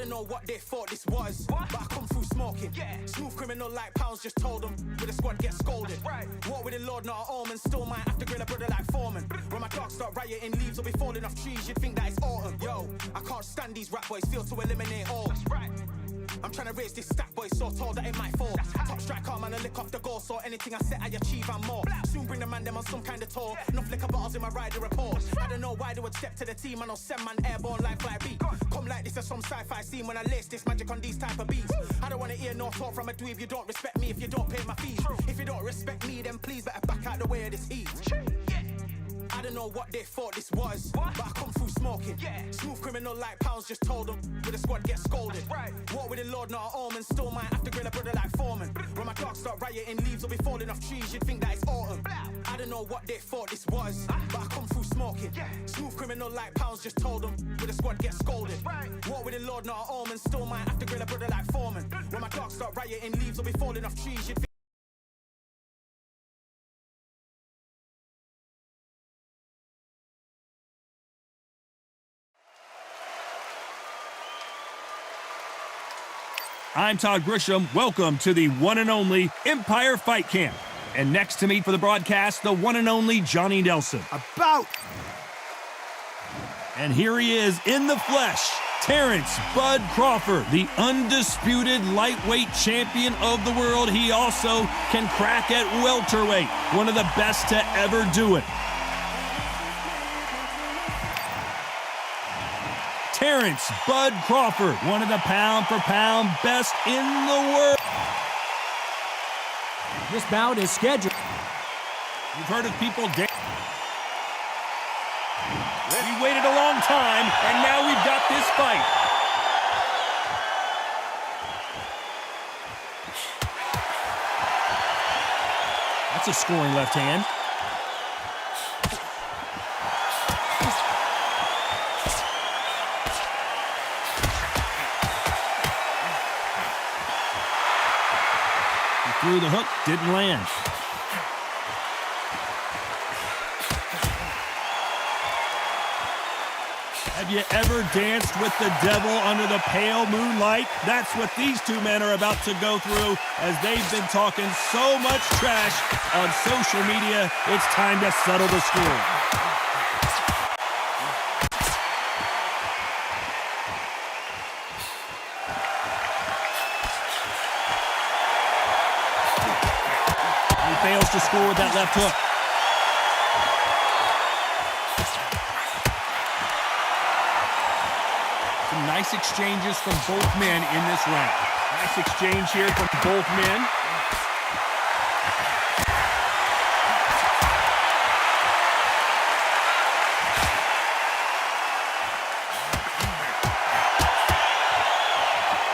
don't know what they thought this was, but I come through smoking. Smooth criminal like pounds, just told them. With a squad get scolded. Walk with the Lord, not an omen. Still might have to grill a brother like Foreman. When my dogs start rioting, leaves will be falling off trees. You'd think that it's autumn. Yo, I can't stand these rap boys, feel to eliminate all. I'm trying to raise this stack, boy, so tall that it might fall. Top striker, man, I lick off the goal, so anything I set, I achieve and more. Soon bring the man them on some kind of tour. Enough liquor bottles in my rider report. I don't know why they would step to the team, and I'll send man airborne like fly beat. Come like this as some sci-fi scene when I lace this magic on these type of beats. I don't want to hear no talk from a dweeb. You don't respect me if you don't pay my fees. If you don't respect me, then please better back out the way of this heat. I don't know what they thought this was, but I come through smoking. Smooth criminal like pounds, just told them. With a squad get scolded. Walk with the Lord, not an omen. Still might have to grill a brother like Foreman. When my dogs start rioting, leaves will be falling off trees. You'd think that it's autumn. I don't know what they thought this was, but I come through smoking. Smooth criminal like pounds, just told them. With a squad get scolded. Walk with the Lord, not an omen. Still might have to grill a brother like Foreman. When my dogs start rioting, leaves will be falling off trees. You'd think I'm Todd Grisham. Welcome to the one and only Empire Fight Camp. And next to me for the broadcast, the one and only Johnny Nelson. And here he is in the flesh, Terrence Bud Crawford, the undisputed lightweight champion of the world. He also can crack at welterweight, one of the best to ever do it. Terrence Bud Crawford, one of the pound-for-pound best in the world. This bout is scheduled. You've heard of people we waited a long time, and now we've got this fight. That's a scoring left hand. Through the hook, didn't land. Have you ever danced with the devil under the pale moonlight? That's what these two men are about to go through as they've been talking so much trash on social media. It's time to settle the score. Fails to score with that left hook. Some nice exchanges from both men in this round. Nice exchange here from both men.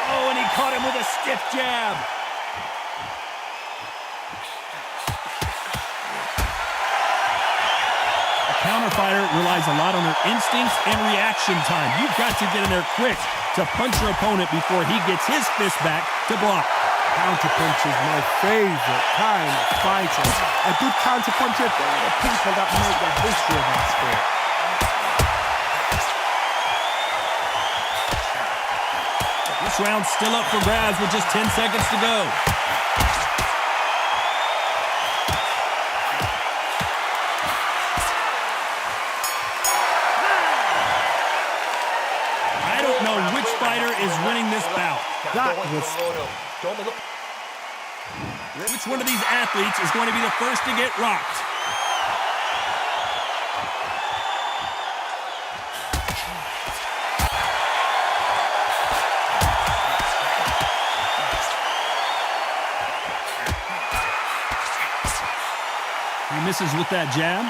Oh, and he caught him with a stiff jab. Counterfighter relies a lot on their instincts and reaction time. You've got to get in there quick to punch your opponent before he gets his fist back to block. Counterpunch is my favorite kind of fighting. A good counterpuncher, they're the people that make the history of that sport. This round's still up for grabs with just 10 seconds to go. Is winning this bout. Which one of these athletes is going to be the first to get rocked? He misses with that jab.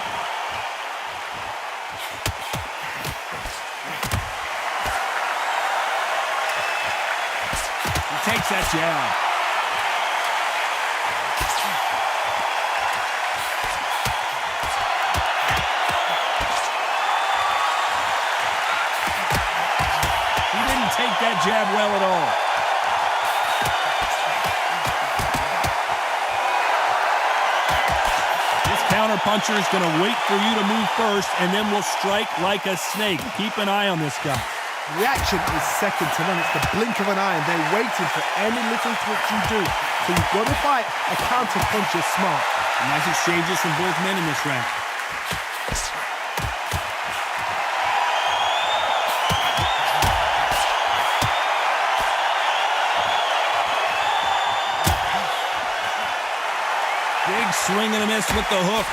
Takes that jab. He didn't take that jab well at all. This counterpuncher is going to wait for you to move first, and then will strike like a snake. Keep an eye on this guy. Reaction is second to none. It's the blink of an eye, and they're waiting for any little twitch you do. So you've got to fight a counter punch is smart. Nice exchanges from both men in this round. Big swing and a miss with the hook.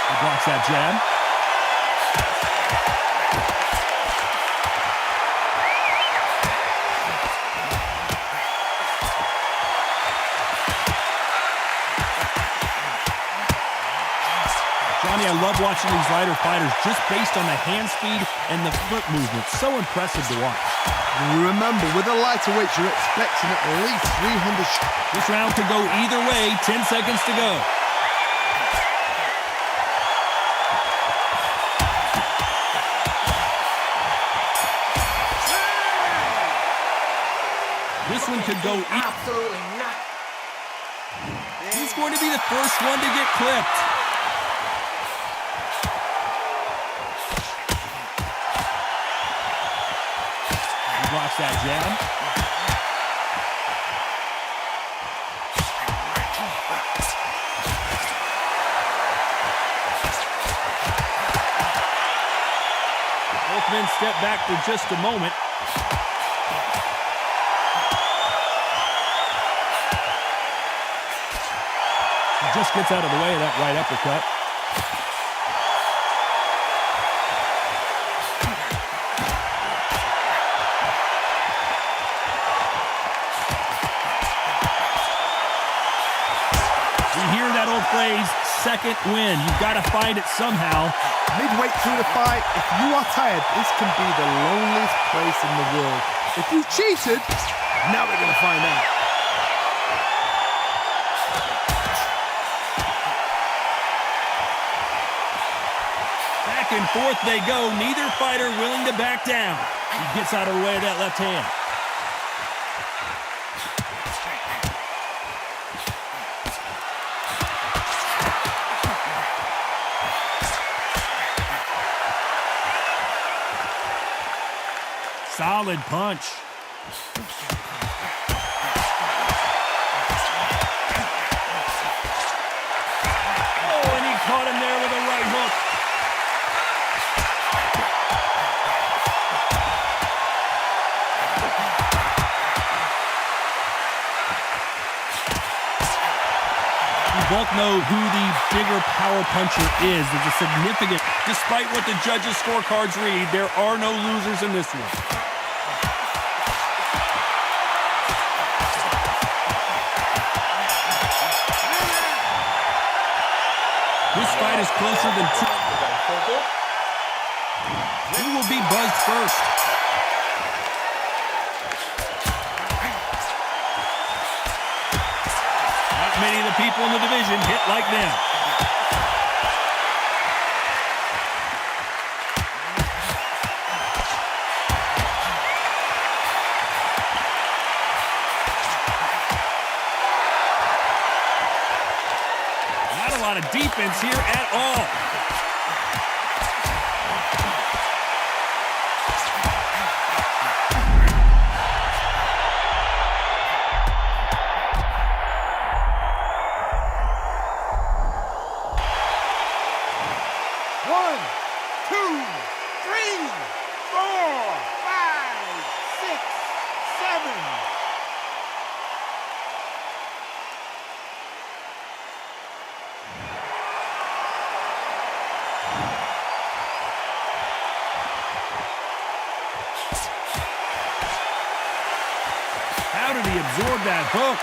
He blocks that jab. Johnny, I love watching these lighter fighters just based on the hand speed and the foot movement. So impressive to watch. Remember, with a lighter weight, you're expecting at least 300 shots. This round could go either way. 10 seconds to go. This one could go Absolutely not. Who's going to be the first one to get clipped? He blocks that jab. Both men step back for just a moment. Just gets out of the way of that right uppercut. We hear that old phrase, second win. You've got to find it somehow. Midway through the fight, if you are tired, this can be the loneliest place in the world. If you cheated, now we're going to find out. Back and forth they go. Neither fighter willing to back down. He gets out of the way of that left hand. Solid punch. Oh, and he caught him there with a right hook. We both know who the bigger power puncher is. There's a significant, despite what the judges' scorecards read, there are no losers in this one. This fight is closer than two. Who will be buzzed first? Not many of the people in the division hit like them. Not a lot of defense here at all. One, two, three, 4, 5, 6, 7. How did he absorb that hook?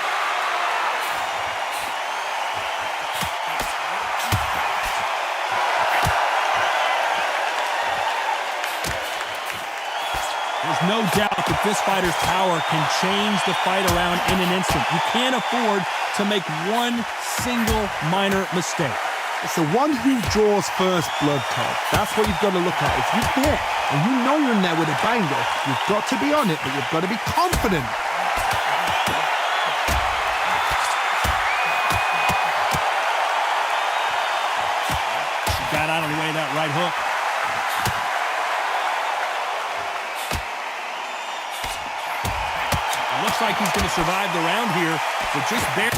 There's no doubt that this fighter's power can change the fight around in an instant. You can't afford to make one single minor mistake. It's the one who draws first blood, Todd. That's what you've got to look at. If you hit and you know you're in there with a banger, you've got to be on it, but you've got to be confident. got out of the way of that right hook. It looks like he's going to survive the round here, but just barely.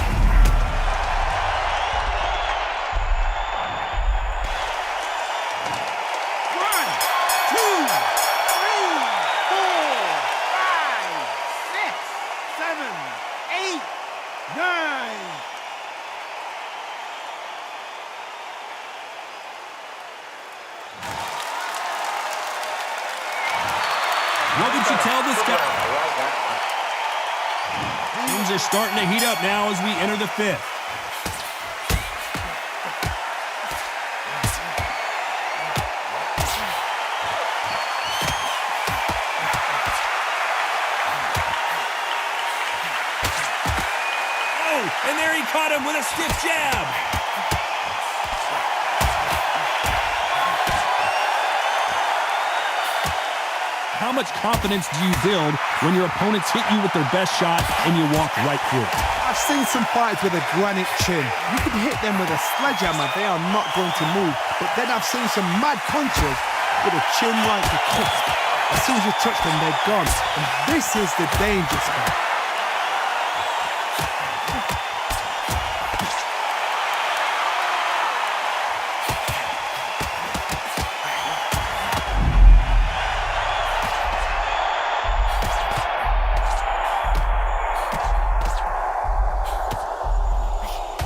What would you tell this guy? Things are starting to heat up now as we enter the fifth. Oh, and there he caught him with a stiff jab. How much confidence do you build when your opponents hit you with their best shot and you walk right through it? I've seen some fighters with a granite chin. You can hit them with a sledgehammer, they are not going to move. But then I've seen some mad punchers with a chin like a crisp. As soon as you touch them, they're gone. And this is the danger spot.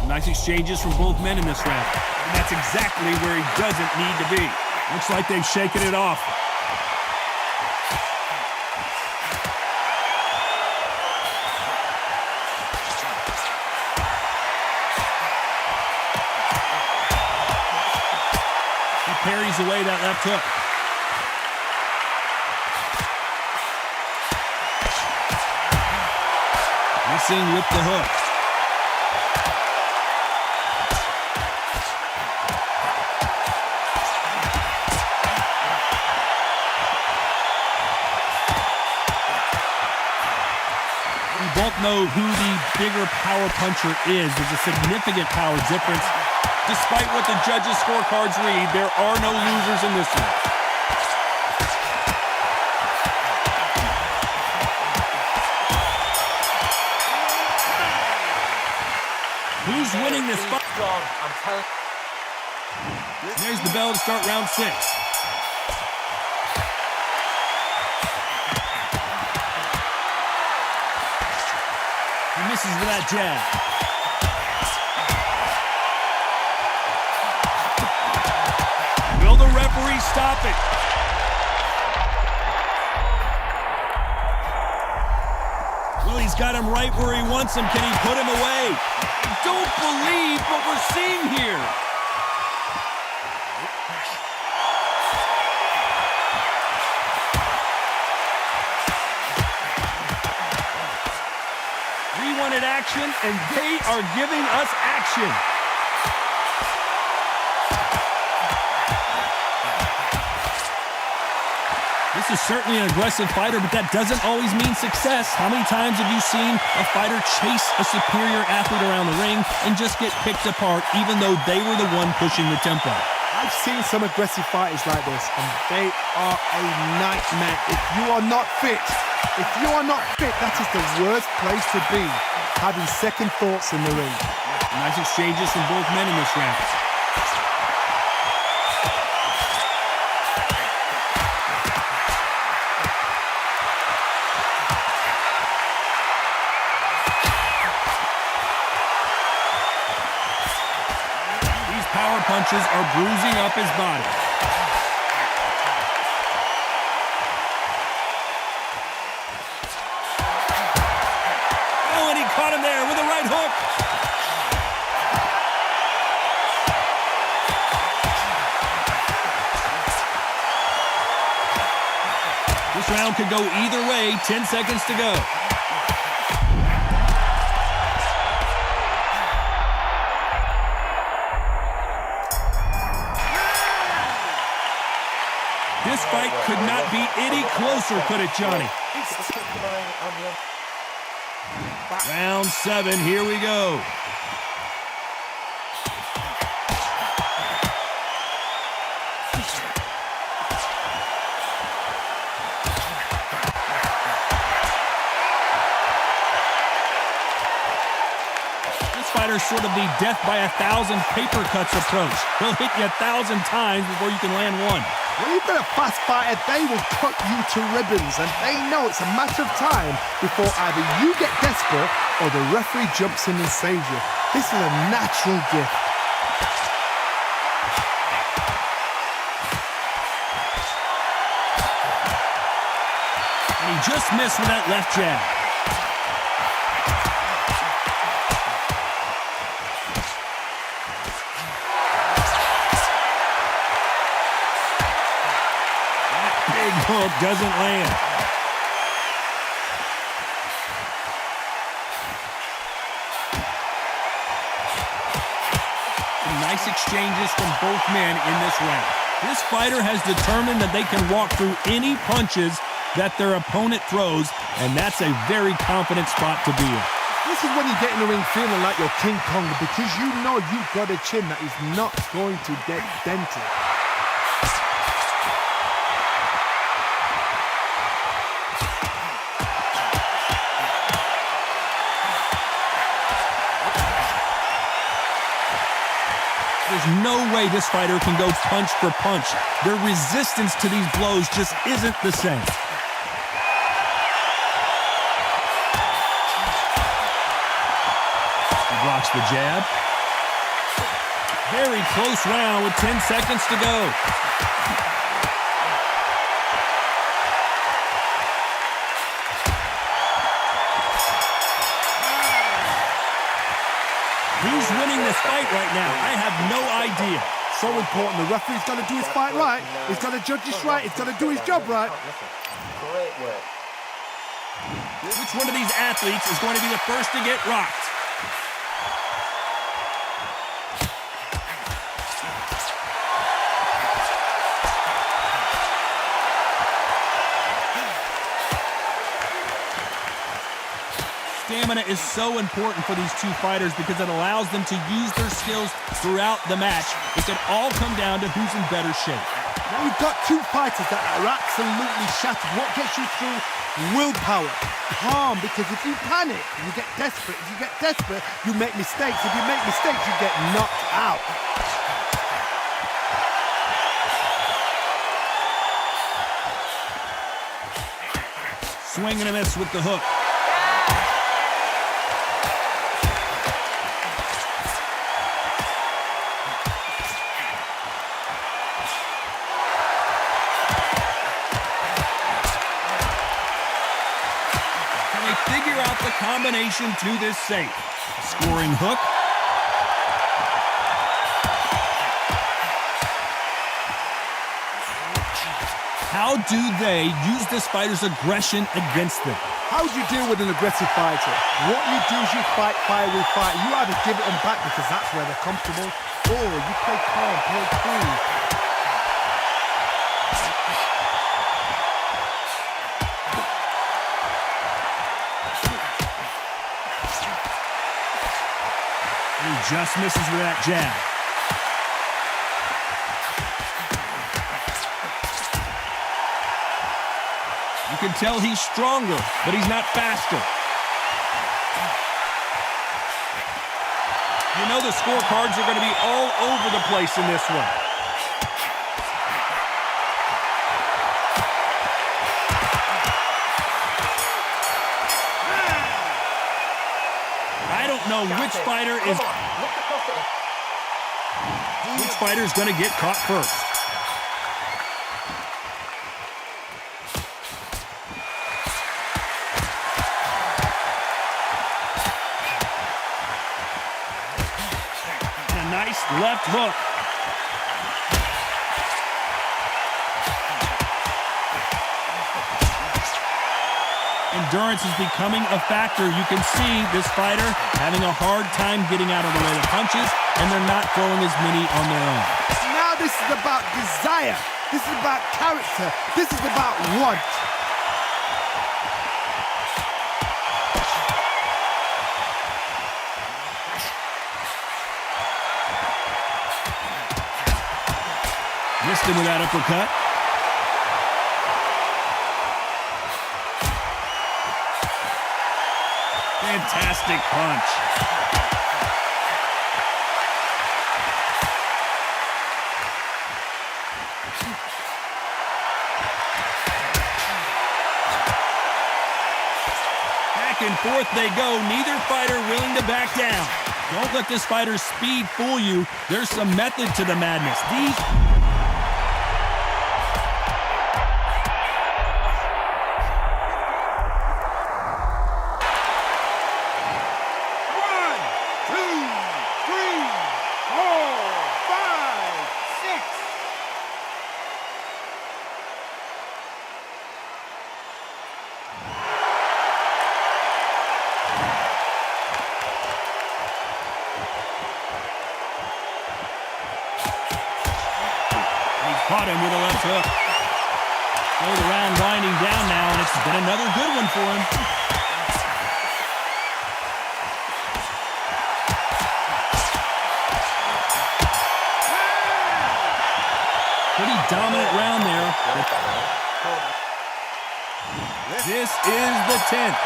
Nice exchanges from both men in this round. And that's exactly where he doesn't need to be. Looks like they've shaken it off. He parries away that left hook. Missing with the hook. Both know who the bigger power puncher is. There's a significant power difference. Despite what the judges' scorecards read, there are no losers in this one. Who's winning this fight? There's the bell to start round 6. Misses with that jab. Will the referee stop it? Well, he's got him right where he wants him. Can he put him away? I don't believe what we're seeing here. We wanted action, and they are giving us action. This is certainly an aggressive fighter, but that doesn't always mean success. How many times have you seen a fighter chase a superior athlete around the ring and just get picked apart, even though they were the one pushing the tempo? I've seen some aggressive fighters like this, and they are a nightmare. If you are not fit, that is the worst place to be, having second thoughts in the ring. Nice exchanges from both men in this round. These power punches are bruising up his body. Caught him there with a right hook. This round could go either way. 10 seconds to go. This fight could not be any closer, could it, Johnny? Round 7, here we go. fighter is sort of the death by 1,000 paper cuts approach. He'll hit you 1,000 times before you can land one. When you've got a fast fighter, they will cut you to ribbons, and they know it's a matter of time before either you get desperate or the referee jumps in and saves you. This is a natural gift. And he just missed with that left jab. Big hook doesn't land. Some nice exchanges from both men in this round. This fighter has determined that they can walk through any punches that their opponent throws, and that's a very confident spot to be in. This is when you get in the ring feeling like you're King Kong, because you know you've got a chin that is not going to get dented. There's no way this fighter can go punch for punch. Their resistance to these blows just isn't the same. He blocks the jab. Very close round with 10 seconds to go. Who's winning this fight right now? I have no idea. So important. The referee's got to do his fight right. He's got to judge this right. He's got to do his job right. Great work. Which one of these athletes is going to be the first to get rocked? Stamina is so important for these two fighters because it allows them to use their skills throughout the match. It can all come down to who's in better shape. Now you've got two fighters that are absolutely shattered. What gets you through? Willpower. Calm, because if you panic, you get desperate. If you get desperate, you make mistakes. If you make mistakes, you get knocked out. Swing and a miss with the hook. Figure out the combination to this safe. Scoring hook. How do they use this fighter's aggression against them? How do you deal with an aggressive fighter? What you do is you fight fire with fire. You either give it them back because that's where they're comfortable, or you play calm, play cool. He just misses with that jab. You can tell he's stronger, but he's not faster. You know the scorecards are going to be all over the place in this one. I don't know which fighter is going to get caught first. And a nice left hook. Endurance is becoming a factor. You can see this fighter having a hard time getting out of the way of punches, and they're not throwing as many on their own. Now this is about desire. This is about character. This is about want. Missed him with that uppercut. Fantastic punch. Back and forth they go, neither fighter willing to back down. Don't let this fighter's speed fool you. There's some method to the madness. Caught him with a left hook. So the round winding down now, and it's been another good one for him. Pretty dominant round there. This is the 10th.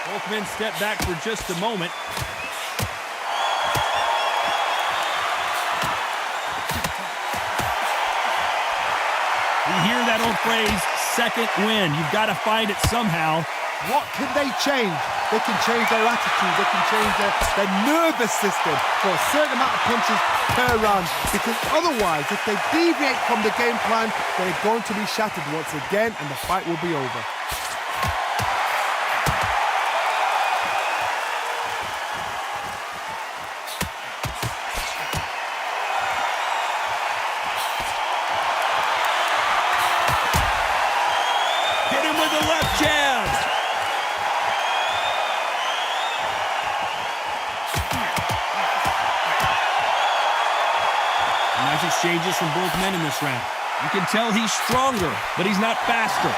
Both men step back for just a moment. We hear that old phrase, second win. You've got to find it somehow. What can they change? They can change their attitude. They can change their nervous system for a certain amount of punches per round. Because otherwise, if they deviate from the game plan, they're going to be shattered once again and the fight will be over. The left jab. Nice exchanges from both men in this round. You can tell he's stronger, but he's not faster.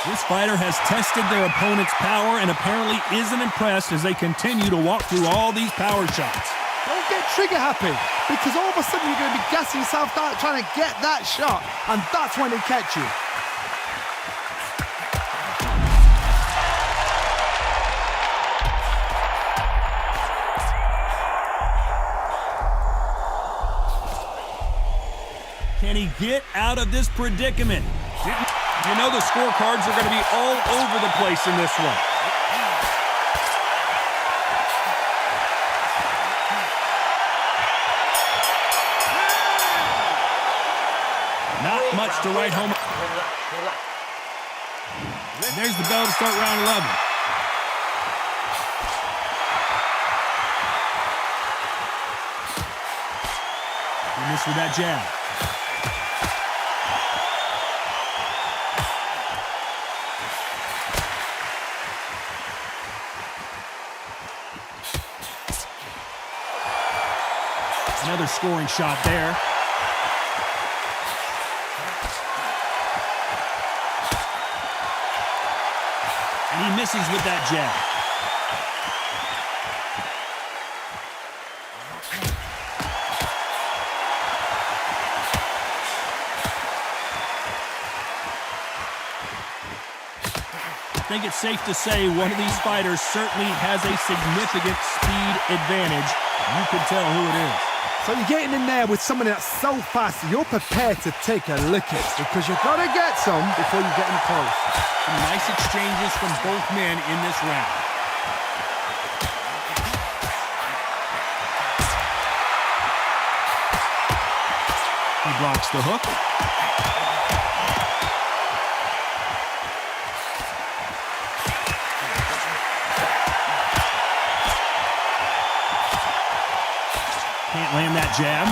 This fighter has tested their opponent's power and apparently isn't impressed as they continue to walk through all these power shots. Don't get trigger happy, because all of a sudden you're going to be gassing yourself out trying to get that shot, and that's when they catch you. Can he get out of this predicament? You know the scorecards are going to be all over the place in this one. Not much to write home. There's the bell to start round 11. He missed with that jab. Another scoring shot there. And he misses with that jab. I think it's safe to say one of these fighters certainly has a significant speed advantage. You can tell who it is. So you're getting in there with someone that's so fast, you're prepared to take a licking because you've got to get some before you get in close. Some nice exchanges from both men in this round. He blocks the hook. Can't land that jab.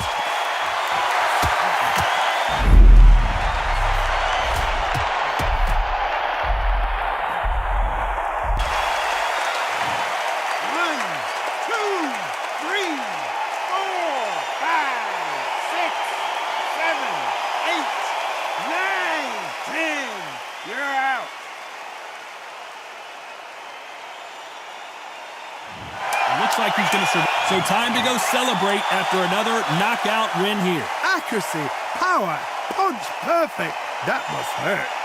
Looks like he's going to survive. So time to go celebrate after another knockout win here. Accuracy, power, Punch perfect. That must hurt.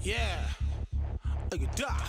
Yeah, look at Duff.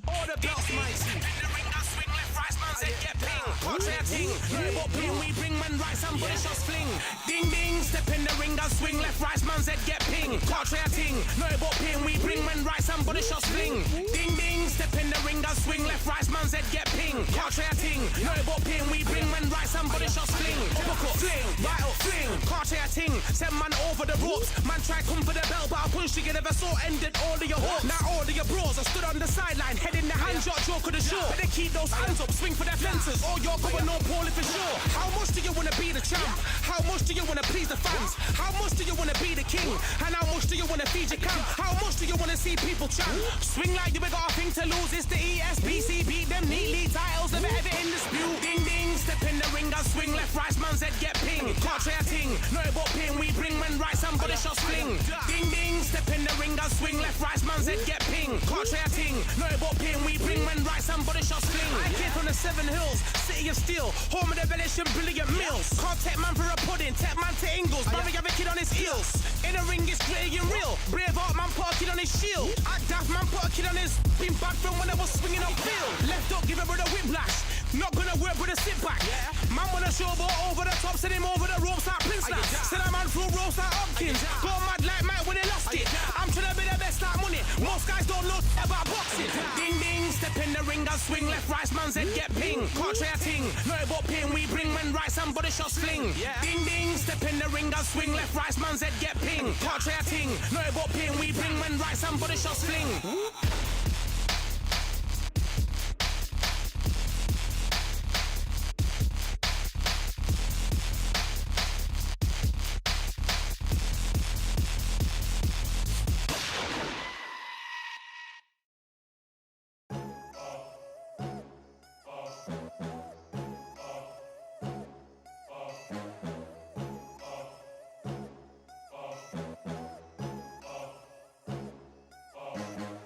All the belts, mighty. In the ring, I swing left, right, man said get ping. Contrary ting, no but ping, we bring man right, somebody shots fling. Ding ding, step in the ring, I swing left, right, man said get ping. Contrary ting, no but ping, we bring man right, somebody shots fling. Ding ding, step in the ring, I swing left, right, man said get ping. Contrary ting, no but ping, we bring man right, somebody shots fling. Uppercut, fling, right up, fling. Contrary ting, send man over the ropes. Man try come for the belt, but I punched you, never saw ended all of your hopes. Now all of your bros, I stood on the sideline, head in the hand shot, joke of the show. Better keep those hands up, swing for their fences, or you're going on poorly for sure. How much do you wanna be the champ? How much do you wanna please the fans? How much do you wanna be the king? And how much do you wanna feed your camp? How much do you wanna see people chant? Swing like you ain't got a thing to lose. It's the ESPC, beat them neatly. Titles never ever in dispute. Ding ding, step in the ring, I swing left, right, man's head get ping. Can't try a ting, no but ping. We bring men right, somebody shots fling. Ding ding, step in the ring, I swing left, right, man's head get ping. Can't try a ting, no but ping. We bring men right, somebody shots fling. I came from the 7 Hills, city of steel, home of the village and brilliant mills. Can't take man for a pudding, take man to Ingles. Brother have a kid on his heels. In the ring it's gritty and real. Brave art man put a kid on his shield. Act daft man put a kid on his. Been back from when I was swinging up field. Left up give it with a whiplash. Not gonna work with a sit back. Man wanna showboat over the top, send him over the ropes like Prince Lass. Send a man through ropes like Hopkins. Go mad like Mike when he lost it. I'm trying to be the best like money. Most guys don't know about boxing. Ding ding, step in the ring, I swing left, right, man's head get ping. Can't try a ting, no but ping. We bring men right, somebody shots fling. Ding ding, step in the ring, I swing left, right, man's head get ping. Can't try a ting, no but ping. We bring men right, somebody shots fling.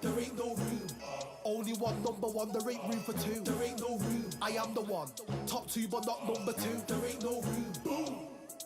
There ain't no room. Only one number one, there ain't room for two. There ain't no room. I am the one. Top two, but not number two. There ain't no room. Boom.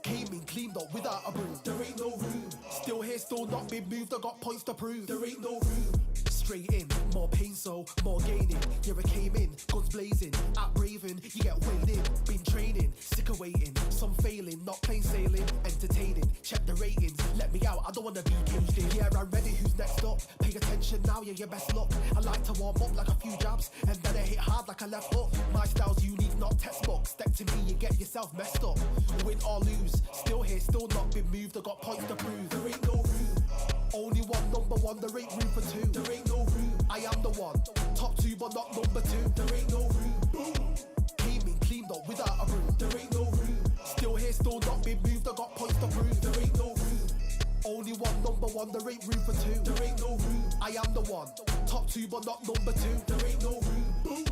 Came in cleaned up without a broom. There ain't no room. Still here, still not been moved. I got points to prove. There ain't no room. Straight in, more pain, so more gaining. Yeah, I came in, guns blazing. At Raven, you get weighed in. Been training, sick of waiting. Some failing, not plain sailing. Entertaining, check the ratings. Let me out, I don't wanna be caged in. Yeah, I'm ready, who's next up? Pay attention now, yeah, your best luck. I like to warm up like a few jabs, and then I hit hard like a left hook. My style's unique, not textbook. Step to me, you get yourself messed up. Win or lose, still here, still not been moved. I got points to prove. There ain't no room. Only one number one, there ain't room for two. There ain't no room. I am the one. Top two, but not number two. There ain't no room. Boom. Came in cleaned up without a broom. There ain't no room. Still here, still not been moved. I got points to prove. There ain't no room. Only one number one, there ain't room for two. There ain't no room. I am the one. Top two, but not number two. There ain't no room. Boom.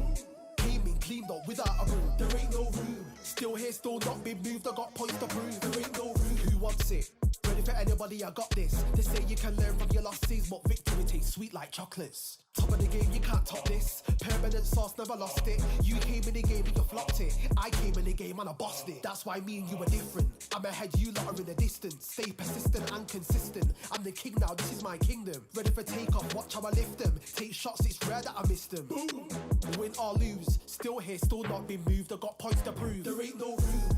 Came in cleaned up without a broom. There ain't no room. Still here, still not been moved. I got points to prove. There ain't no room. Who wants it? Ready for anybody, I got this. They say you can learn from your losses, but victory tastes sweet like chocolates. Top of the game, you can't top this. Permanent sauce, never lost it. You came in the game and you flopped it. I came in the game and I bossed it. That's why me and you are different. I'm ahead, you lot are in the distance. Stay persistent and consistent. I'm the king now, this is my kingdom. Ready for takeoff, watch how I lift them. Take shots, it's rare that I miss them. Boom. Win or lose, still here, still not been moved. I got points to prove. There ain't no room.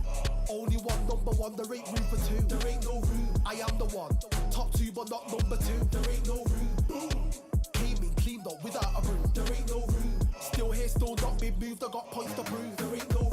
Only one number one, there ain't room for two. There ain't no room. I am the one. Top two, but not number two. There ain't no room. Boom. Came in cleaned up without a broom. There ain't no room. Still here, still not been moved. I got points to prove. There ain't no room.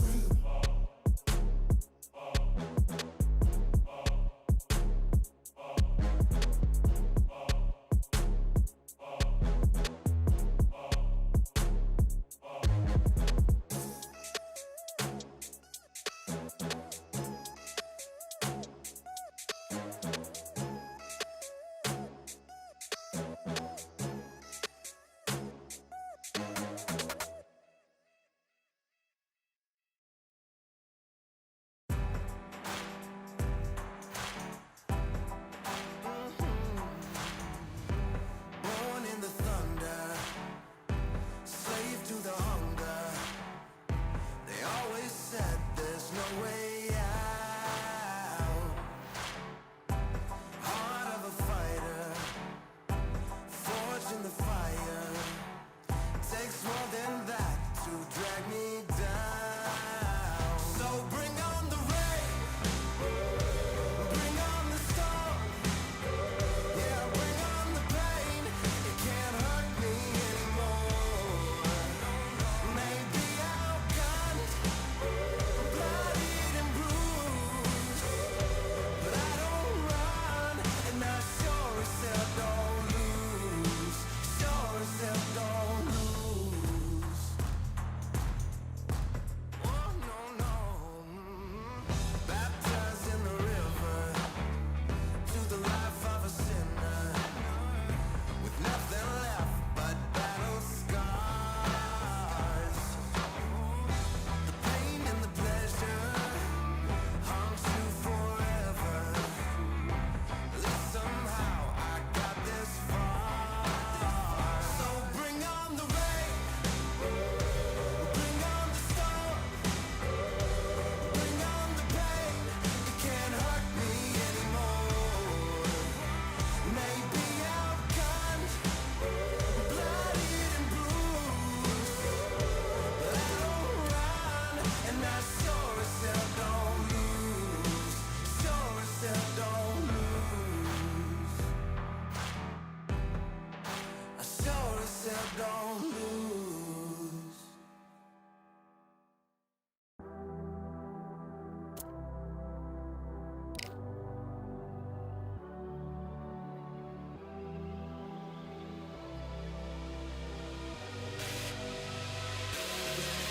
so don't lose.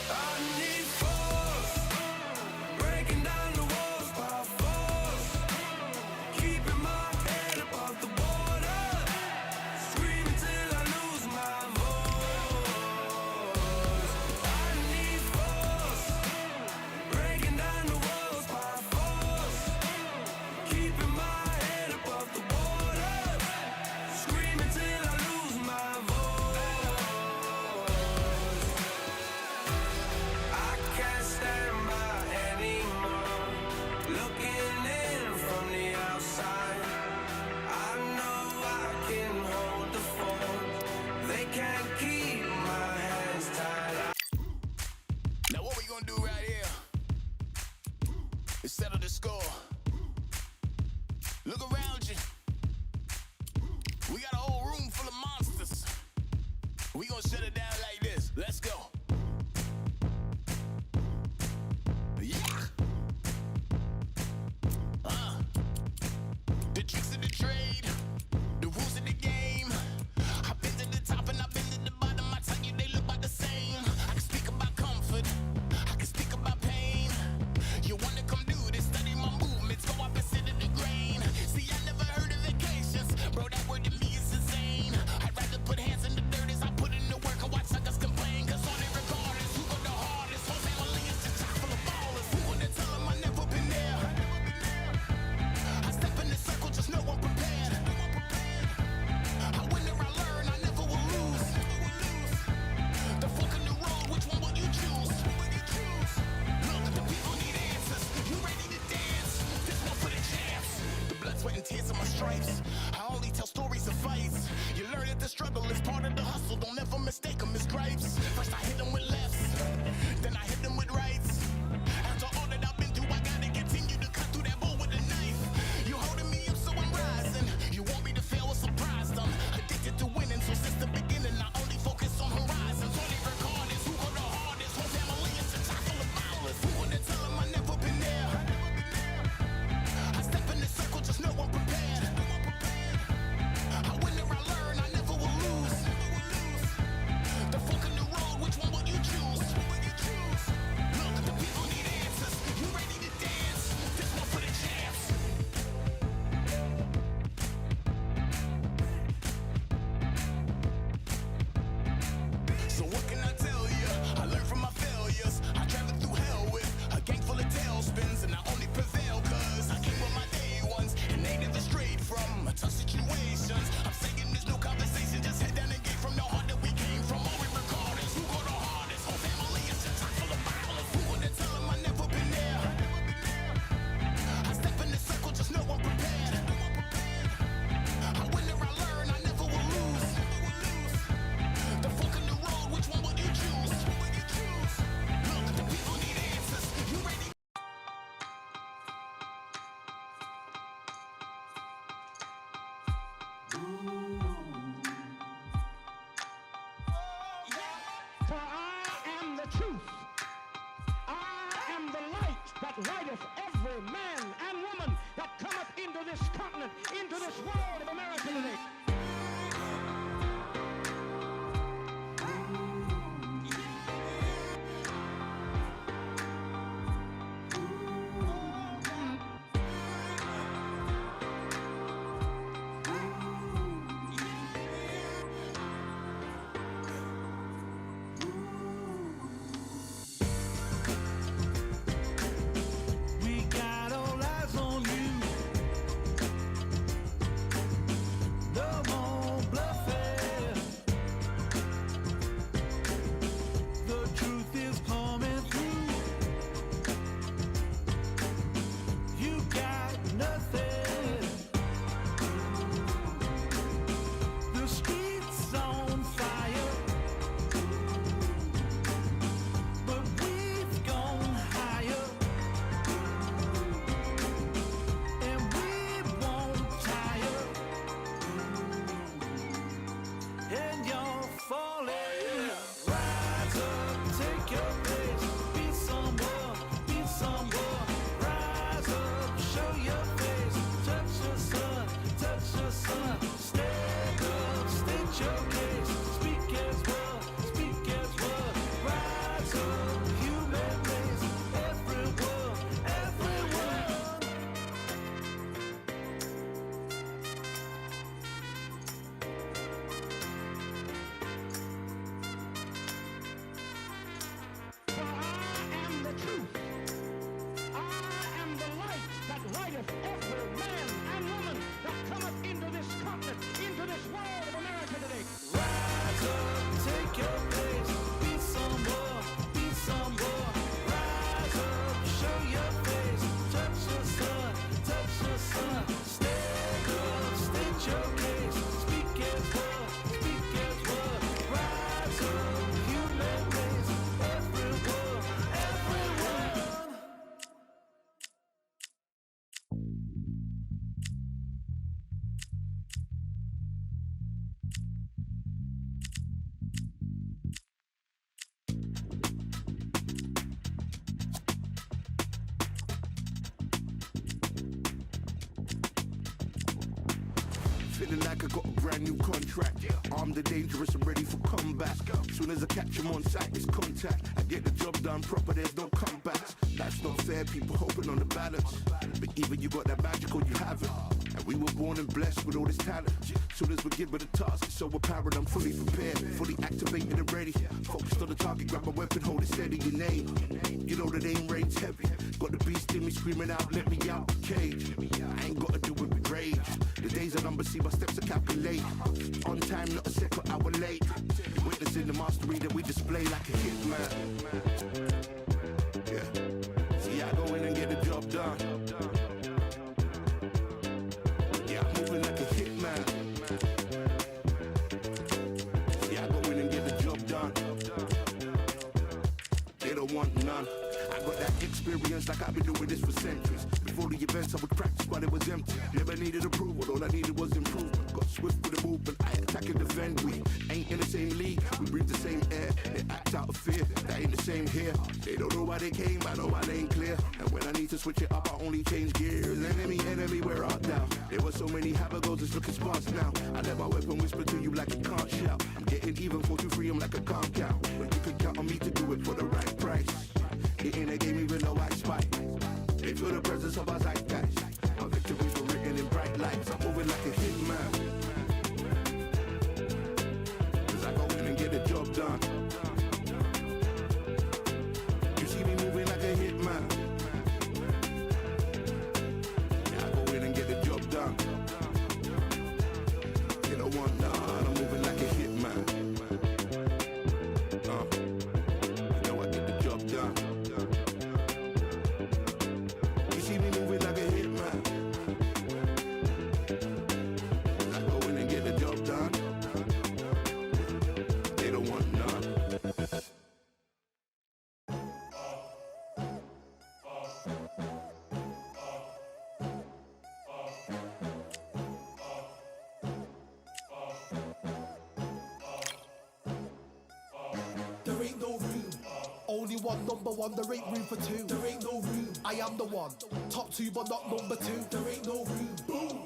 I need force, breaking down the walls by force, keeping my head above the water, screaming till I lose my voice. I need force, breaking down the walls by force, keeping my head above the water, screaming till I lose my voice. I can't stand by anymore, looking in from the outside. I know I can hold the fort, they can't keep my hands tied. Now what we gonna do right here is settle the score. Look around you, we got a whole room full of monsters. We gonna shut it down like this, let's go. Yeah. The tricks of the trade, the rules of the game. I've been to the top and I've been to the bottom. I tell you, they look about the same. I can speak about comfort, I can speak about pain. You wanna come do this, study my movements, go up and sit in the grain. See, I never heard of vacations, bro, that word to me is insane. I'd rather put hands in the dirt as I put in the work and watch suckers complain. Cause on it regardless, who go the hardest? Whole family is just chock full of ballers. Who wanna tell them I never been there? I step in the circle, just know I'm prepared. I win or I learn, I never will lose. The fork in the road, which one will you choose? Look, the people need answers. You ready to dance? This one for the champs. The blood, sweat, and tears of my stripes. I only tell stories of fights. You learn that the struggle is part of the hustle. Don't ever mistake them as gripes. First I hit them with lefts, then I hit them with rights. After all that I've been through, I gotta continue to cut through that bull with a knife. You holding me up, so I'm rising. You want me to fail, or surprised? I'm addicted to winning, so since the beginning, I only focus on horizons. Only regardless, who go the hardest? Whole family is a chock full of ballers. Who wanna tell them I never been there? I step in the circle, just know I'm prepared. I win or I learn, I never will lose. The fork in the road, which one will you choose? Look, the people need answers. You ready to dance? This one for the champs. So what can I tell you? I learned from my failures. I traveled through hell with a gang full of tailspins, and I only prevail cause I came with my day ones, and they never strayed from tough situations. I'm saying there's no conversation, just head down and get from the heart that we came from. All we regardless, who go the hardest? Whole family is just chock full of ballers. Who wanna tell them I never been there? I step in the circle, just know I'm prepared. I win or I learn, I never will lose. The fork in the road, which one will you choose? Look, the people need answers. You ready? For I am the truth. I am the light that lighteth every man and woman that cometh into this continent, into this world of America today. We got all eyes on you. For I am the truth. I am the light that lighteth every man and woman that cometh into this continent, into this world of America today. Rise up, take your place, be someone, be someone. Rise up, show your face, touch the sun, touch the sun. Stand up, state your case, speak as one, speak as one. Rise up, human race, everyone, everyone. Feeling like I got a brand new contract. Armed and dangerous and ready for comeback. Soon as I catch him on sight, it's contact. I get the job done proper, there's no comebacks. Life's not fair, people hoping on the balance. But either you got that magic or you haven't. And we were born and blessed with all this talent. Soon as we're given the task, it's so apparent. I'm fully prepared, fully activated and ready. Focused on the target, grab my weapon, hold it steady, your name. You know the aim rain's heavy. Got the beast in me screaming out, let me out the cage. I ain't gotta do it with rage. The days are numbered, see my steps are calculate. On time, not a second hour late. Witnessing the mastery that we display like a hitman. Yeah. See, I go in and get the job done. Yeah, I'm moving like a hitman. See, I go in and get the job done. They don't want none. I got that experience like I've been doing this for centuries. Before the events, I would practice while it was empty. Never needed approval, all I needed was improvement. Got swift with the movement, I attack and defend. We ain't in the same league, we breathe the same air. They act out of fear, that ain't the same here. They don't know why they came, I know why they ain't clear. And when I need to switch it up, I only change gears. Enemy, where art thou? There were so many habagos, it's looking sparse now. I let my weapon whisper to you like a can't shout. I'm getting even, 4-2-3, I'm like a calm cow. But you can count on me to do it for the right price. It ain't a game even though I spite. They feel the presence of our zeitgeist. My victories were written in bright lights. I'm moving like a hitman. Cause I go in and get the job done. You see me moving like a hitman. Yeah, I go in and get the job done. They don't want none. I'm moving like a hitman. You know I get the job done. You see me moving like a hitman. I go in and get the job done. They don't want none. There ain't no room. Only one number one, there ain't room for two. There ain't no room. I am the one. Top two, but not number two. There ain't no room. Boom.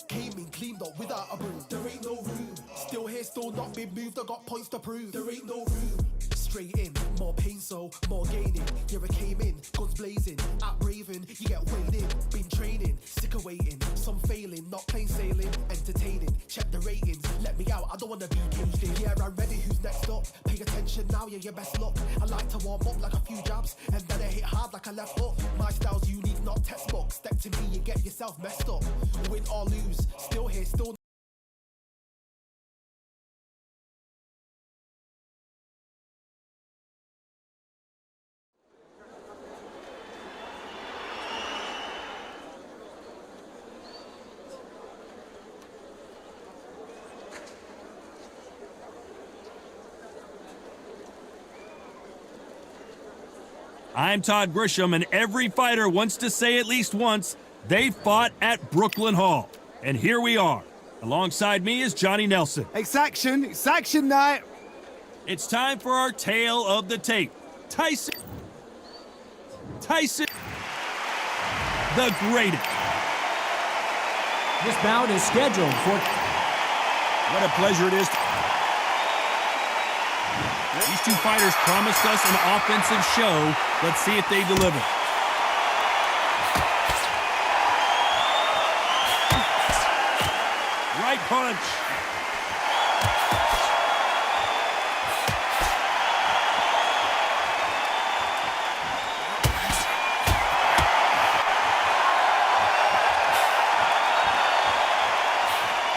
Came in cleaned up without a broom. There ain't no room. Still here, still not been moved. I got points to prove. There ain't no room. Straight in, more pain, so more gaining. Yeah, I came in, guns blazing, at braving. You get weighed in, been training, sick of waiting. Some failing, not plain sailing, entertaining. Check the ratings, let me out. I don't wanna be caged in. Yeah, I'm ready. Who's next up? Pay attention now, yeah, your best luck. I like to warm up like a few jabs, and then I hit hard like a left hook. My style's unique, not textbook. Step to me, you get yourself messed up. Win or lose, still here, still. I'm Todd Grisham, and every fighter wants to say at least once they fought at Brooklyn Hall. And here we are. Alongside me is Johnny Nelson. It's action night. It's time for our tale of the tape. Tyson, the greatest. This bout is scheduled for... What a pleasure it is. These two fighters promised us an offensive show. Let's see if they deliver. Right punch.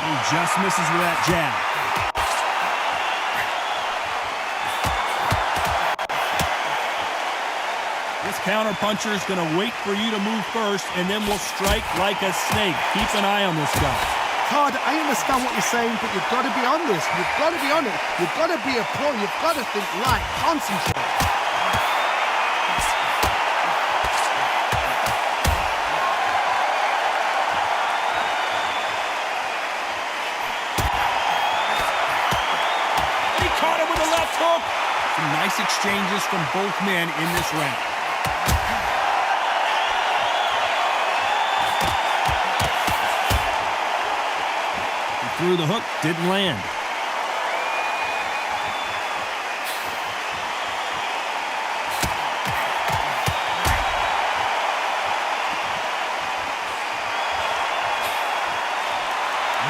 He just misses with that jab. This counterpuncher is going to wait for you to move first, and then will strike like a snake. Keep an eye on this guy. Todd, I understand what you're saying, but you've got to be on this. You've got to be on it. You've got to be a pro. You've got to think light. Concentrate. He caught him with a left hook. Some nice exchanges from both men in this round. Through the hook, didn't land.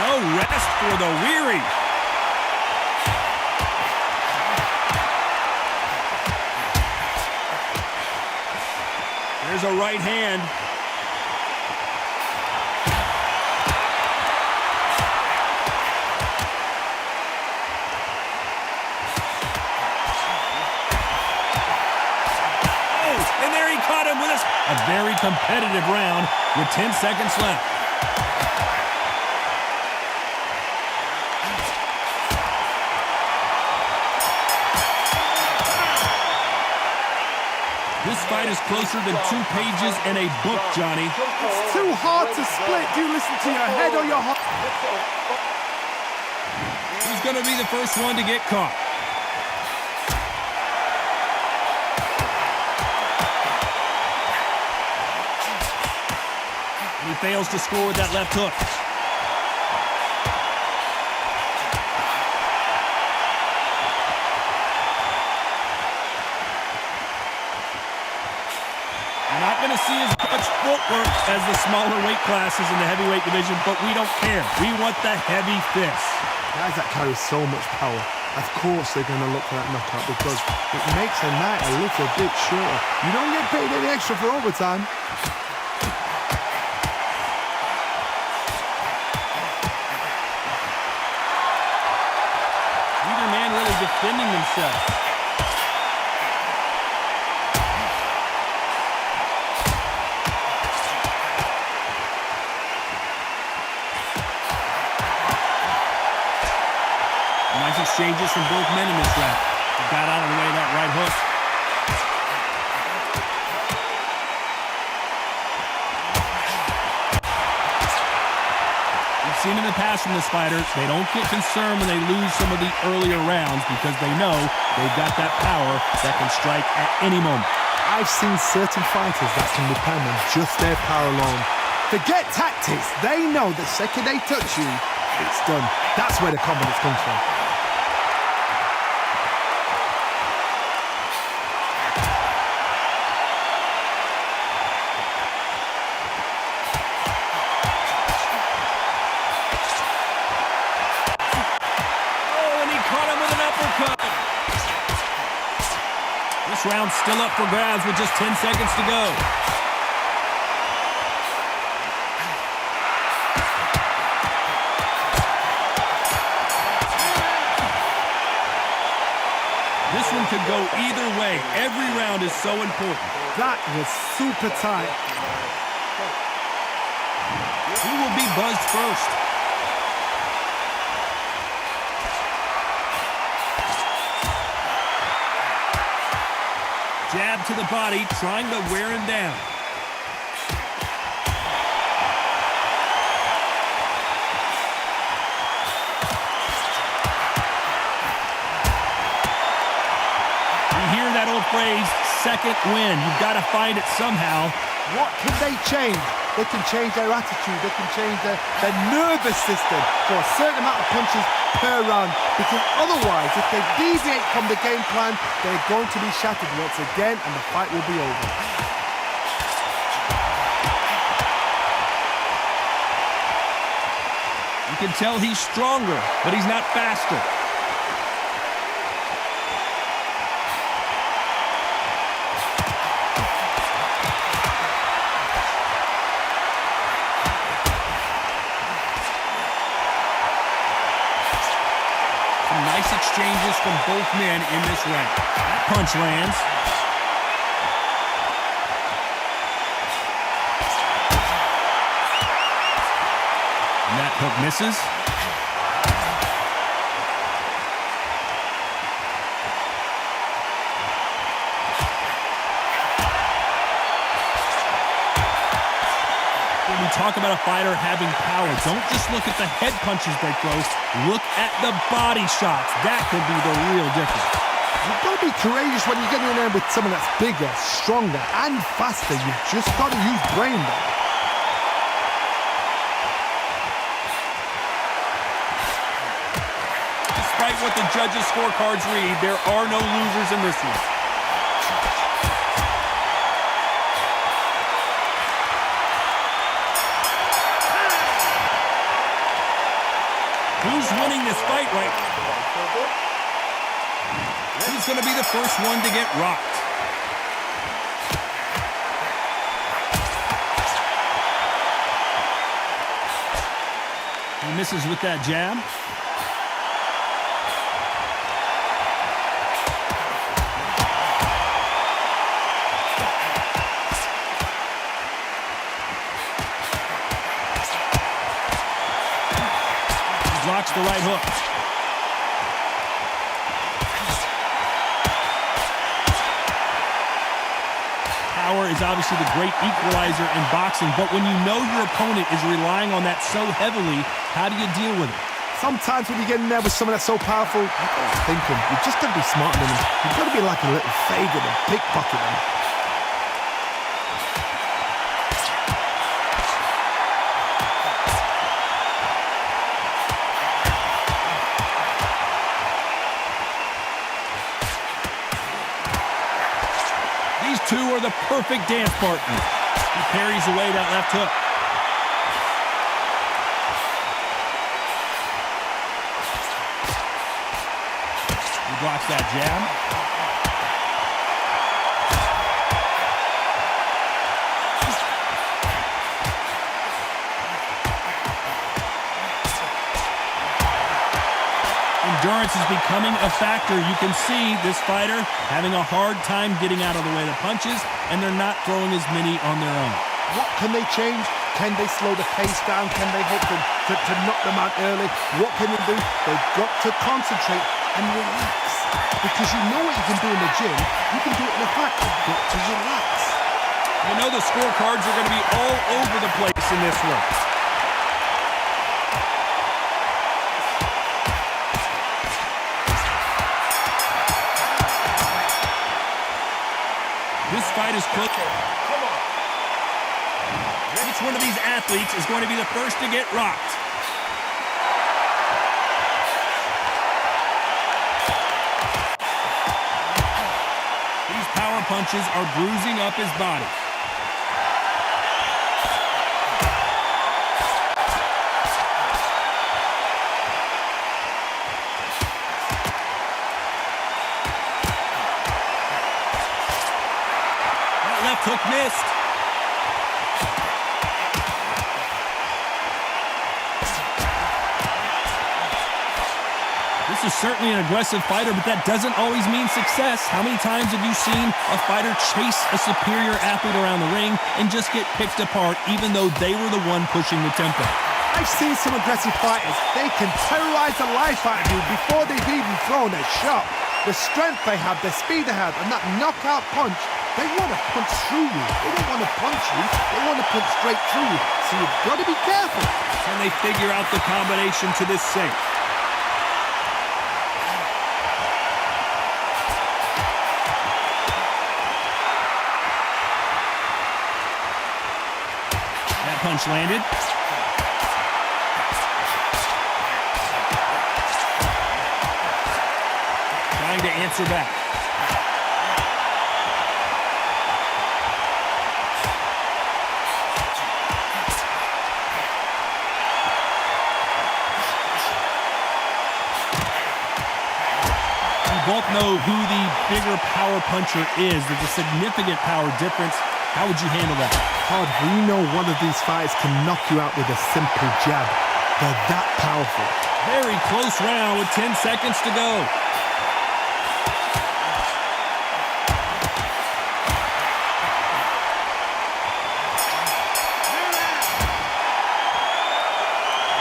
No rest for the weary. There's a right hand. A very competitive round with 10 seconds left. This fight is closer than 2 pages in a book, Johnny. It's too hard to split. Do you listen to your head or your heart? Who's going to be the first one to get caught? He fails to score with that left hook. You're not going to see as much footwork as the smaller weight classes in the heavyweight division, but we don't care. We want the heavy fists. Guys that carry so much power, of course they're going to look for that knockout because it makes a night a little bit shorter. You don't get paid any extra for overtime. Defending themselves. Nice exchanges from both men in this round. They got out of the way of that right hook. Seen in the past from this fighter, they don't get concerned when they lose some of the earlier rounds because they know they've got that power that can strike at any moment. I've seen certain fighters that can depend on just their power alone. Forget tactics. They know the second they touch you, it's done. That's where the confidence comes from. This round's still up for grabs with just 10 seconds to go. This one could go either way. Every round is so important. That was super tight. Who will be buzzed first? Jab to the body, trying to wear him down. You hear that old phrase, second win. You've got to find it somehow. What can they change? they can change their attitude, they can change their nervous system for a certain amount of punches per round, because otherwise, if they deviate from the game plan, they're going to be shattered once again and the fight will be over. You can tell he's stronger, but he's not faster. Some nice exchanges from both men in this round. That punch lands. And that hook misses. When we talk about a fighter having power, don't just look at the head punches they throw. Look at the body shots. That could be the real difference. You've got to be courageous when you get in there with someone that's bigger, stronger, and faster. You've just got to use brain there. Despite what the judges' scorecards read, there are no losers in this one. Who's winning this fight right now? Who's going to be the first one to get rocked? He misses with that jab. Blocks the right hook. Power is obviously the great equalizer in boxing, but when you know your opponent is relying on that so heavily, how do you deal with it? Sometimes when you get in there with someone that's so powerful, you've got to think him. You've just got to be smarter than him. You've got to be like a little faggot and pickpocket him. These two are the perfect dance partners. He parries away that left hook. He blocks that jab. Endurance is becoming a factor. You can see this fighter having a hard time getting out of the way of the punches, and they're not throwing as many on their own. What can they change? Can they slow the pace down? Can they hit them to knock them out early? What can they do? They've got to concentrate and relax. Because you know what you can do in the gym, you can do it in the fight. You've got to relax. You know the scorecards are going to be all over the place in this one. This fight is close. Come on. Which one of these athletes is going to be the first to get rocked? These power punches are bruising up his body. That left hook missed. This is certainly an aggressive fighter, but that doesn't always mean success. How many times have you seen a fighter chase a superior athlete around the ring and just get picked apart even though they were the one pushing the tempo? I've seen some aggressive fighters. They can terrorize the life out of you before they've even thrown a shot. The strength they have, the speed they have, and that knockout punch, they want to punch through you. They don't want to punch you. They want to punch straight through you. So you've got to be careful. Can they figure out the combination to this sink? punch landed. Trying to answer back. We both know who the bigger power puncher is. There's a significant power difference. How would you handle that? Todd, we know one of these fighters can knock you out with a simple jab. They're that powerful. Very close round with 10 seconds to go.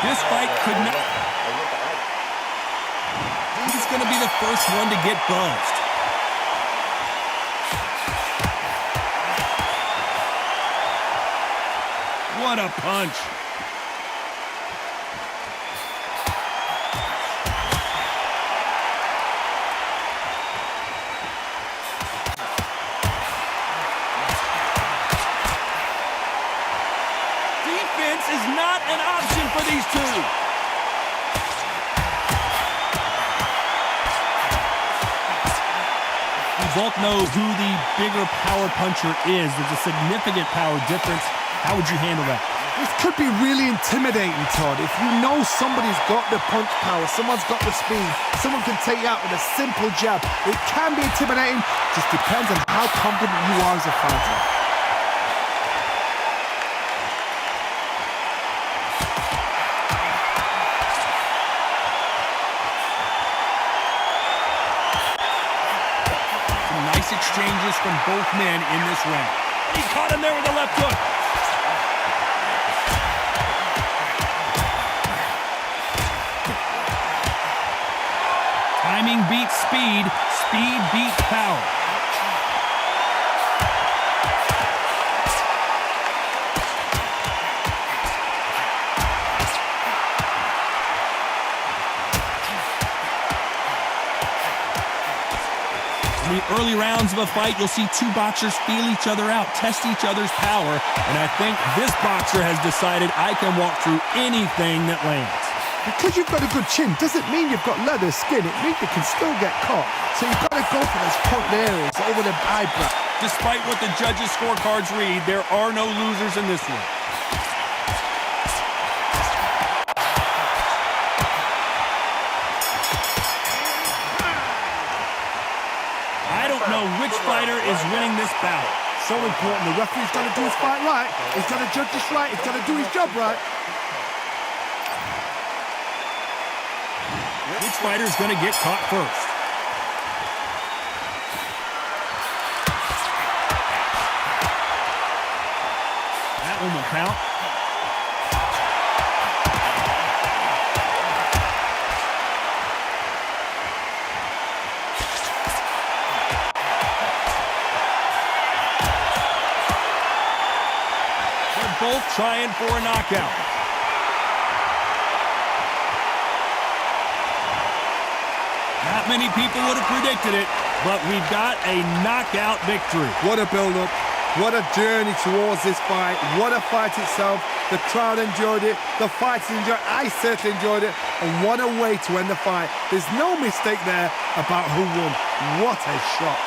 This fight could not... He's going to be the first one to get buzzed. What a punch. Defense is not an option for these two. We both know who the bigger power puncher is. There's a significant power difference. How would you handle that? This could be really intimidating, Todd. If you know somebody's got the punch power, someone's got the speed, someone can take you out with a simple jab, it can be intimidating. Just depends on how confident you are as a fighter. Some nice exchanges from both men in this round. He caught him there with a left hook. Timing beats speed, speed beats power. In the early rounds of a fight, you'll see two boxers feel each other out, test each other's power, and I think this boxer has decided I can walk through anything that lands. Because you've got a good chin doesn't mean you've got leather skin. It means you can still get caught. So you've got to go for those point areas over the eyebrow. Despite what the judges' scorecards read, there are no losers in this one. I don't know which fighter is winning this battle. So important. The referee's got to do his fight right. He's got to judge this right. He's got to do his job right. Which fighter's going to get caught first? That one will count. They're both trying for a knockout. Not many people would have predicted it, but we've got a knockout victory. What a build-up. What a journey towards this fight. What a fight itself. The crowd enjoyed it. The fighters enjoyed it. I certainly enjoyed it. And what a way to end the fight. There's no mistake there about who won. What a shot.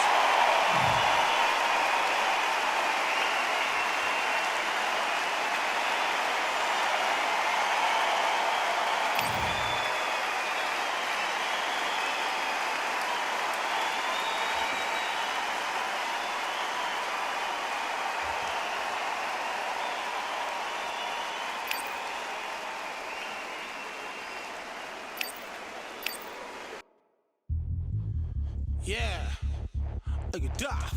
Yeah, look at Duff.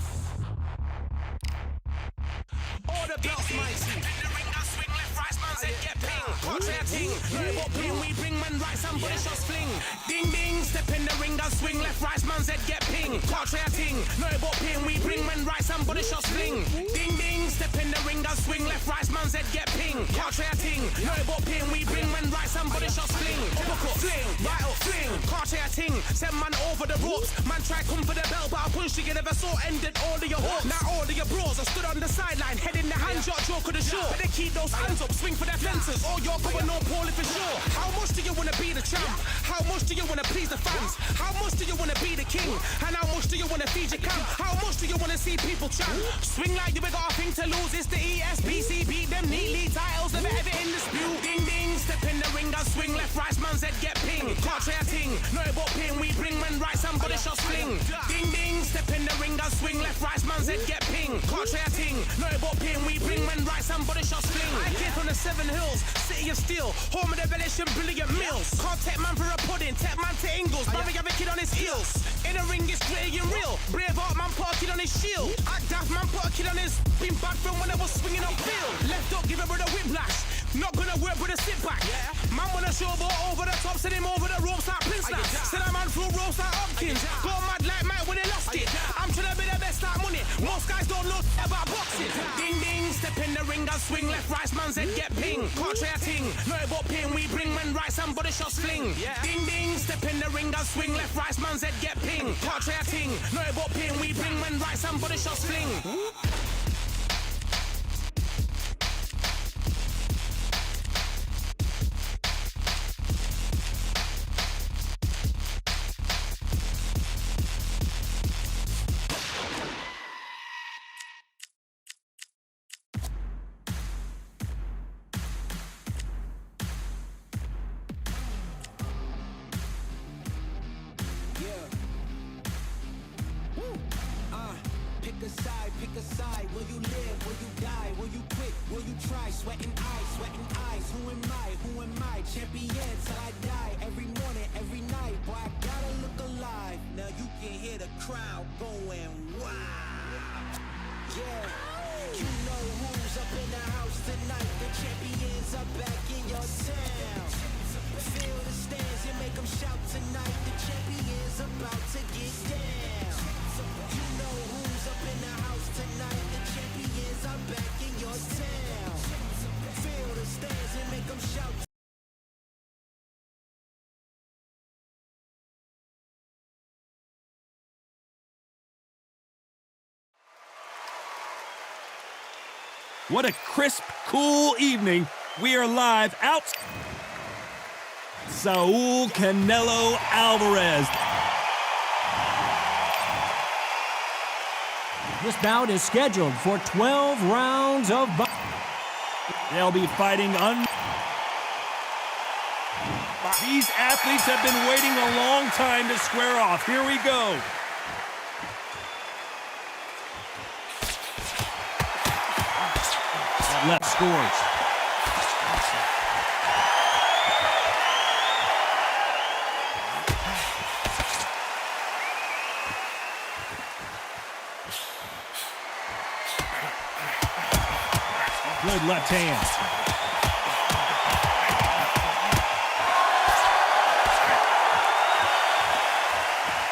All the belts, mighty. In the ring, I swing left, right, man said get ping. Contrary ting, no but ping. We bring man right, somebody shots fling. Ding ding, step in the ring and swing. Left right, man said get ping. Contrary ting, no but ping. We bring man right, somebody shots fling. Ding ding, step in the ring and swing. Left right, man said get ping. Contrary ting, no but ping. We bring man right, somebody shots fling. Uppercut, fling, right up, fling. Contrary ting, send man over the ropes. Man try come for the bell, but I punched you, never saw ended all of your hopes. Now all of your bros are stood on the sideline, head in the hand, shot joke of the show. Better keep those hands up, swing for their fences. Or you're going on poorly for sure. How much do you wanna be the champ? How much do you wanna please the fans? How much do you wanna be the king? And how much do you wanna feed your camp? How much do you wanna see people chant? Swing like you ain't got a thing to lose. It's the ESPC, beat them neatly. Titles never ever in dispute. Ding ding, step in the ring and swing. Left right, man said get ping. Can't try a ting, no but ping. We bring man right, somebody shots fling. Ding ding, step in the ring and swing. Left right, man said get ping. Can't try a ting, no but ping. We bring man right, somebody shots fling. I came from the 7 Hills, city of steel, home of the village and brilliant meals. Can't take man for a pudding, take man to Ingles. Barry have a kid on his heels. In the ring it's gritty and real. Braveheart man put a kid on his shield. Act daft man put a kid on his. Been back from when I was swinging on field. Left up, give him with a whiplash. Not gonna work with a sit back. Man wanna showboat over the top, send him over the ropes like Prince Snap. Send a man through ropes like Hopkins. Go mad like Mike when he lost it. I'm trying to be the best like money. Most guys don't know about boxing. Ding ding, step in the ring and swing. Left right, man said get ping. Can't try a ting, no but ping. We bring man right, somebody shots fling. Ding ding, step in the ring and swing. Left right, man said get ping. Can't try a ting, no but ping. We bring man right, somebody shots fling. Pick a side. Will you live? Will you die? Will you quit? Will you try? Sweating eyes. Who am I? Champion till I die. Every morning, every night. Boy, I gotta look alive. Now you can hear the crowd going wow. Yeah, you know who's up in the house tonight. The champions are back in your town. Feel the stands and make them shout tonight. The champions about to get down. You know who's up in the house tonight. The champions are back in your town. Feel the stands and make them shout. What a crisp, cool evening. We are live out. Saul Canelo Alvarez. This bout is scheduled for 12 rounds of boxing. They'll be fighting These athletes have been waiting a long time to square off. Here we go. That left scores. Good left hand.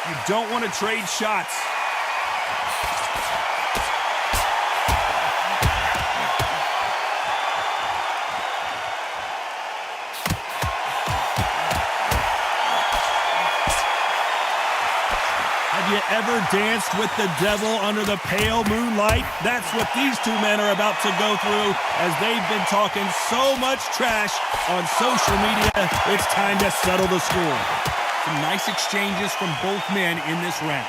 You don't want to trade shots. Have you ever danced with the devil under the pale moonlight? That's what these two men are about to go through as they've been talking so much trash on social media. It's time to settle the score. Some nice exchanges from both men in this round.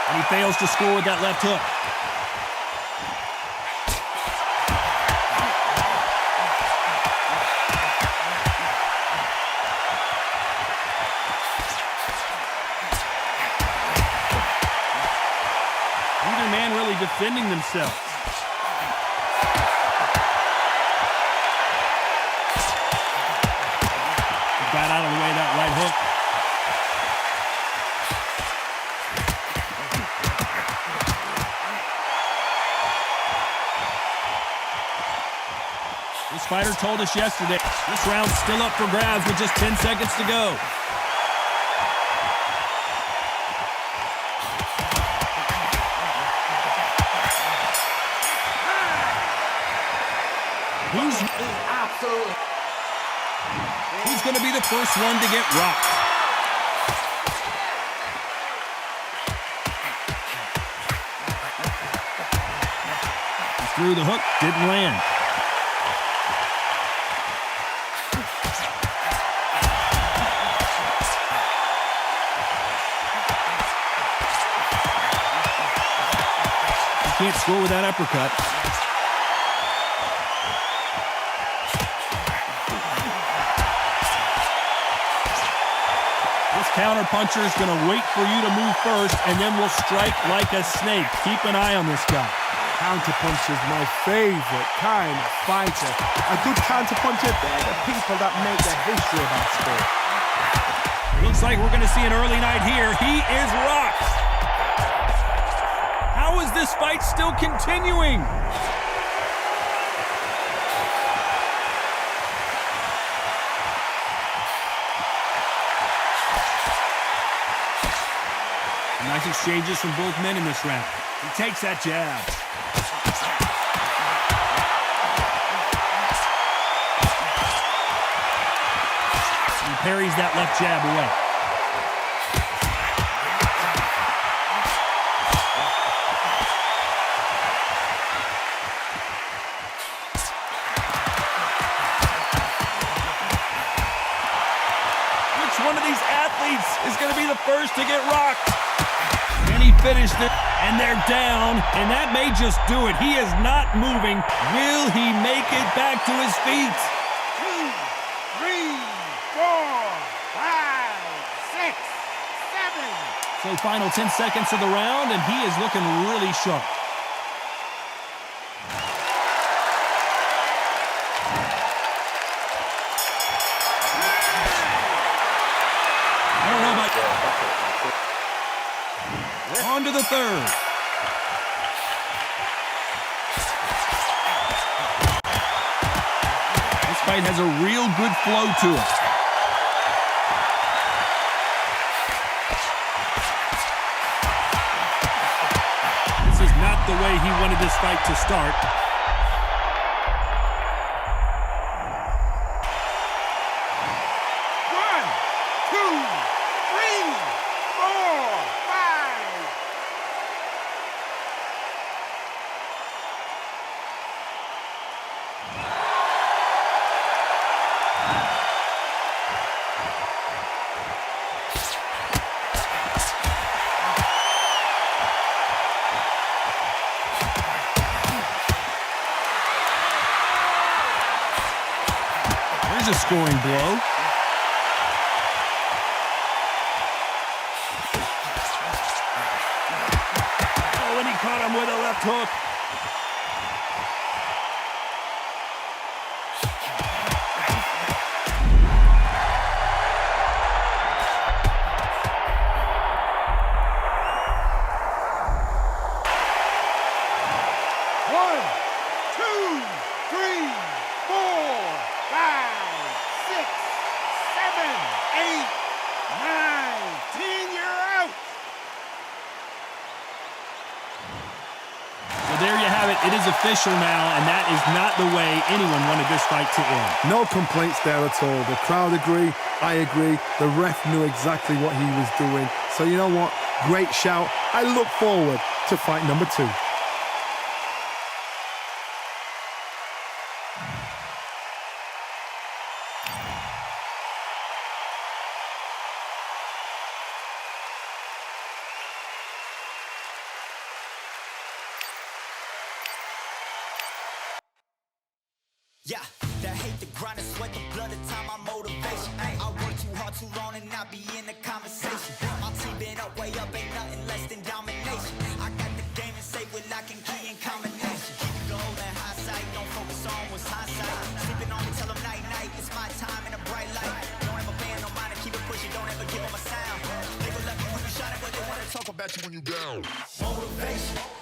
And he fails to score with that left hook. Neither man really defending themselves. Got out of the way that right hook. fighter told us yesterday, this round's still up for grabs with just 10 seconds to go. Who's going to be the first one to get rocked? He threw the hook, didn't land. He can't score with that uppercut. Counter-puncher is going to wait for you to move first, and then will strike like a snake. Keep an eye on this guy. Counter-puncher is my favorite kind of fighter. A good counter-puncher, they're the people that make the history of our sport. Looks like we're going to see an early night here. He is rocked. How is this fight still continuing? Nice exchanges from both men in this round. He takes that jab. He parries that left jab away. Which one of these athletes is going to be the first to get rocked? He finished it, and they're down, and that may just do it. He is not moving. Will he make it back to his feet? 2, 3, 4, 5, 6, 7. So final 10 seconds of the round, and he is looking really sharp. I don't know about you. On to the third. This fight has a real good flow to it. This is not the way he wanted this fight to start. A scoring blow. Oh, and he caught him with a left hook. There you have it. It is official now, and that is not the way anyone wanted this fight to end. No complaints there at all. The crowd agree. I agree. The ref knew exactly what he was doing. So you know what? Great shout. I look forward to fight number 2. Yeah, that hate, the grind, the sweat, the blood, the time, my motivation. I work too hard, too long, and not be in the conversation. My team been up, way up, ain't nothing less than domination. I got the game and safe with lock and key and combination. Keep it gold and high sight, don't focus on what's hindsight. Sleeping on me, tell them night, night, it's my time in a bright light. Don't ever bend no mind and keep it pushing, don't ever give them a sound. They will love you when you shine it, but they wanna talk about you when you down. Motivation.